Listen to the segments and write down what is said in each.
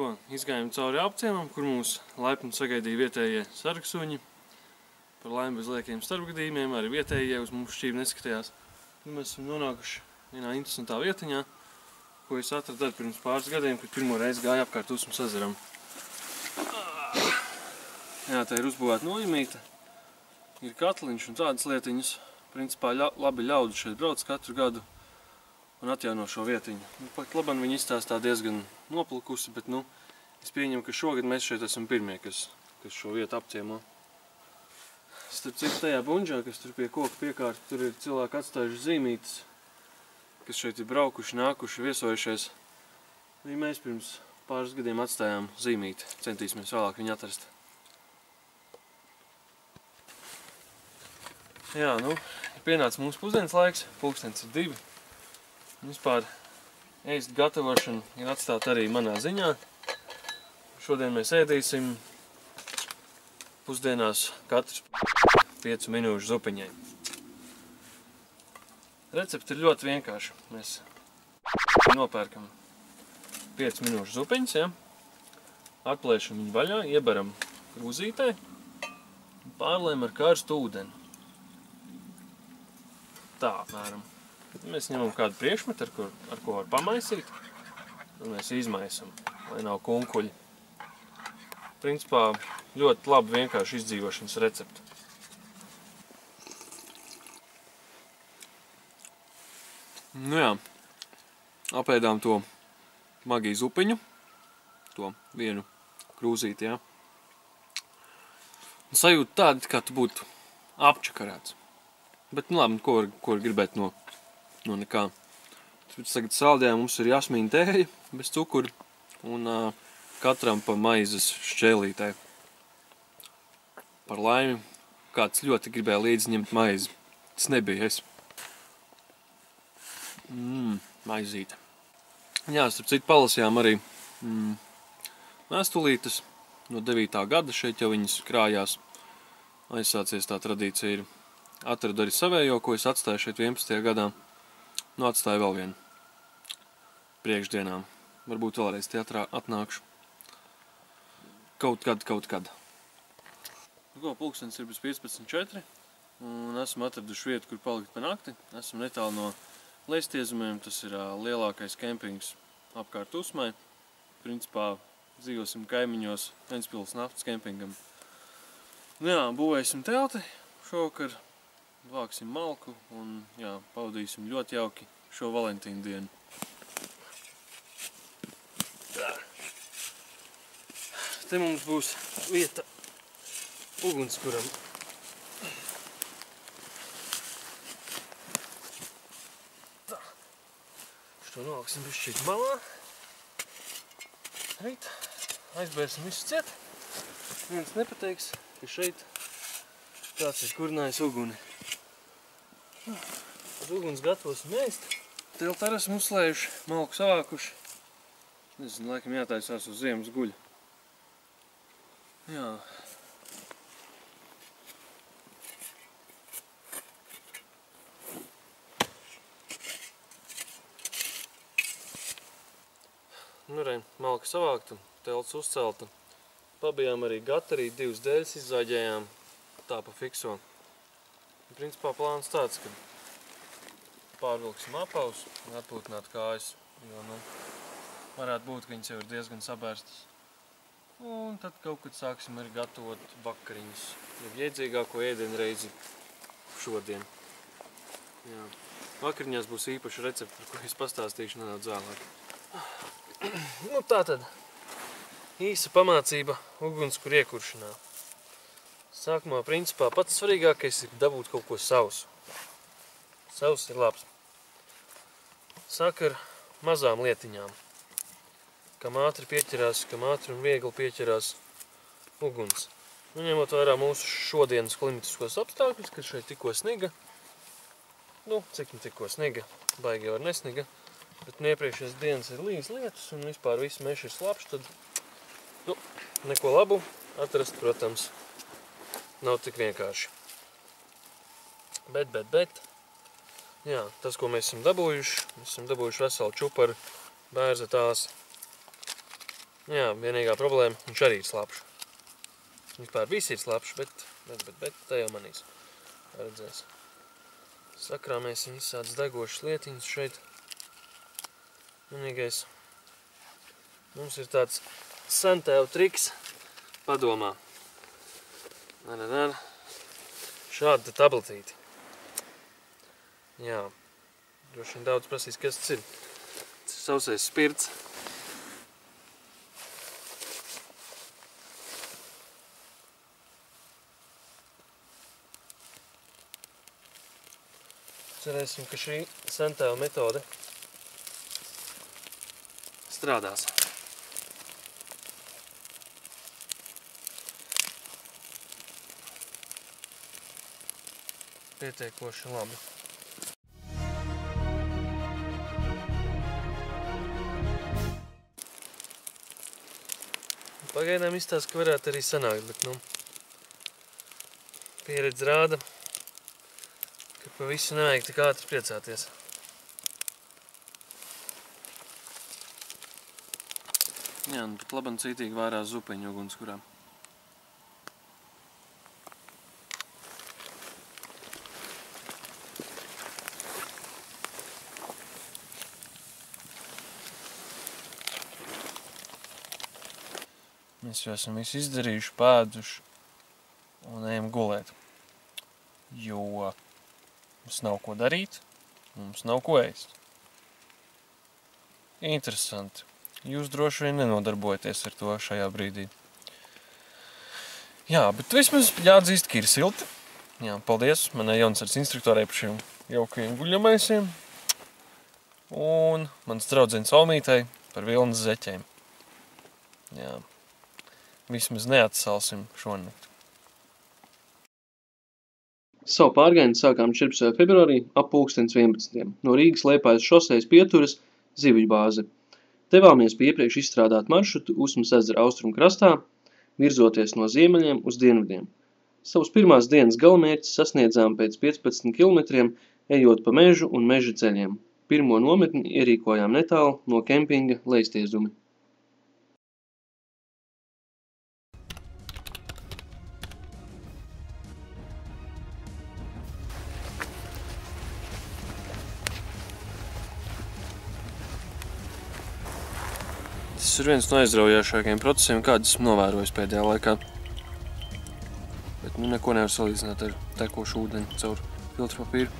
ko, izgājām cauri apciemam, kur mūs laipni sagaidīja vietējie sargsuņi. Par laimi bez liekiem starpgadījumiem, arī vietējie uz mums šķīvi neskatījās. Mēs esam nonākuši vienā interesantā vietiņā, ko es atradu pirms pāris gadiem, kad pirmo reizi gāju apkārt Usmas ezeram. Jā, tā ir uzbūvēta noņemīta, ir katliņš un tādas lietiņas. Principā labi ļaudi šeit brauc katru gadu un atjauno šo vietiņu. Pat labam viņa izstāstā diezgan noplukusi, bet es pieņemu, ka šogad mēs šeit esam pirmie, kas šo vietu apciemo. Starp citu tajā bunžā, kas tur pie koka piekārta, tur ir cilvēki atstājuši zīmītes, kas šeit ir braukuši, nākuši, viesojušies. Arī mēs pirms pāris gadiem atstājām zīmīti, centīsimies vēlāk viņu atrast. Jā, pienāca mūsu pusdienas laiks, pulkstens ir 2. Vispār ēst gatavošana ir atstāta arī manā ziņā. Šodien mēs ēdīsim pusdienās katrs 5 minūšu zupiņai. Recepti ir ļoti vienkārši. Mēs nopērkam 5 minūšu zupiņas, ja? Atplēšam viņu vaļā, ieberam krūzītē un pārlējam ar karstu ūdeni. Tā apmēram. Mēs ņemam kādu priekšmetu, ar ko var pamaisīt, un mēs izmaisam, lai nav kunkuļi. Principā ļoti labi vienkārši izdzīvošanas recepte. Jā, apēdām to magiju zupiņu, to vienu krūzīti, jā. Un sajūta tāda, kā tu būtu apčakarēts. Bet labi, ko var gribēt no nekā. Tagad saldējā mums ir jasmīna tēja bez cukura un katram pa maizes šķēlītē. Par laimi, kāds ļoti gribēja līdzi ņemt maizi. Tas nebija es. Maizīte. Jā, starp citu palasījām arī vēstulītes no 9. gada. Šeit jau viņas krājās. Aizsācies tā tradīcija ir. Atradu arī savējo, ko es atstāju šeit 11. gadā. Atstāju vēl vienu priekšdienām. Varbūt vēlreiz teatrā atnākšu. Kaut kad. Pulkstens ir bez 15:04 un esam atraduši vietu, kur palikt pa nakti. Esam netālu no Lēstiezumiem, tas ir lielākais kempings apkārt Usmai. Principā dzīvosim kaimiņos Ventspils naftas kempingam. Jā, būvēsim telti šovakar. Vāksim malku un pavadīsim ļoti jauki šo Valentīnu dienu. Tā. Te mums būs vieta ugunskuram. Tā. Šo noliksim bišķīt malā. Rīt aizbērsim visu ciet. Viens nepateiks, ka šeit kāds ir kurinājis uguni. Uz uguns gatavosim ēst. Telti arī esam uzslējuši, malku savākuši. Nezinu, laikam jātaisās uz ziemas guļu. Jā. Malka savākta, telts uzcelta. Pabijām arī gatarī, 2 dēļas izzāģējām. Tā pa fikso. Principā plāns tāds, ka pārvilksim apaus un atpūtināt kājas, jo, varētu būt, ka viņas jau ir diezgan sabērstas. Un tad kaut kad sāksim arī gatavot vakariņas, iedzīgāko ēdienreizi šodien. Jā. Vakariņās būs īpaši recepti, par ko es pastāstīšu nedaudz vēlāk. Tātad, īsa pamācība ugunskur iekuršanā. Sākumā, principā, pats svarīgākais ir dabūt kaut ko sausu. Sauss ir labs. Sāk ar mazām lietiņām. Kam ātri pieķerās, kam ātri un viegli pieķerās uguns. Ņemot vērā mūsu šodienas klimatiskos apstākļus, kad šeit tikko sniga. Cik tikko sniga, baigi jau ar nesniga. Bet iepriekšējās dienas ir līs lietus un vispār viss mežs ir slapšs, tad neko labu atrast, protams, nav tik vienkārši. Bet, jā, tas, ko mēs esam dabūjuši veselu čuparu bērza tāsi. Jā, vienīgā problēma, viņš arī ir slapšs. Vispār visi ir slapši, bet tā jau manīs. Redzēs. Sakrāmēsim visādas degošas lietiņas šeit. Vienīgais. Mums ir tāds sentēvu triks padomā. Šāda tabletīti. Jā. Droši vien daudz prasīs, kas tas ir. Tas ir sausais spirts. Cerēsim, ka šī sentēva metode strādās. Pietiekoši labi. Pagaidām izstāsta, ka varētu arī sanākt, bet, pieredze rāda, ka pa visu nevajag tik ātri priecāties. Jā, pat labam cītīgi vārās zupeņu ugunskurā. Mēs jau esam visu izdarījuši, pēduši un ejam gulēt. Jo mums nav ko darīt, mums nav ko ēst. Interesanti. Jūs droši vien nenodarbojaties ar to šajā brīdī. Jā, bet vismaz jāatzīst, ka ir silti. Jā, paldies manai Jaunceres instruktorei par šiem jaukajiem guļamaisiem. Un mans draudzenes Almītei par vilnas zeķēm. Jā. Vismaz neatsalsim šonakt. Savu pārgājienu sākām 14. februārī ap 11. No Rīgas Liepājas šosejas pieturas Zivju bāze. Devāmies pie iepriekš izstrādāt maršrutu Usmas ezera austrumu krastā, virzoties no ziemeļiem uz dienvidiem. Savus pirmās dienas galamērķis sasniedzām pēc 15 kilometriem, ejot pa mežu un meža ceļiem. Pirmo nometni ierīkojām netālu no kempinga Leiztiezumi. Tas ir viens no aizraujāšākajiem procesiem, kādus esmu novērojis pēdējā laikā. Bet neko nevar salīdzināt ar tekošu ūdeni caur filtru papīru.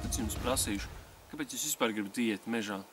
Tad jums prasīšu, kāpēc jūs vispār gribat iet mežā?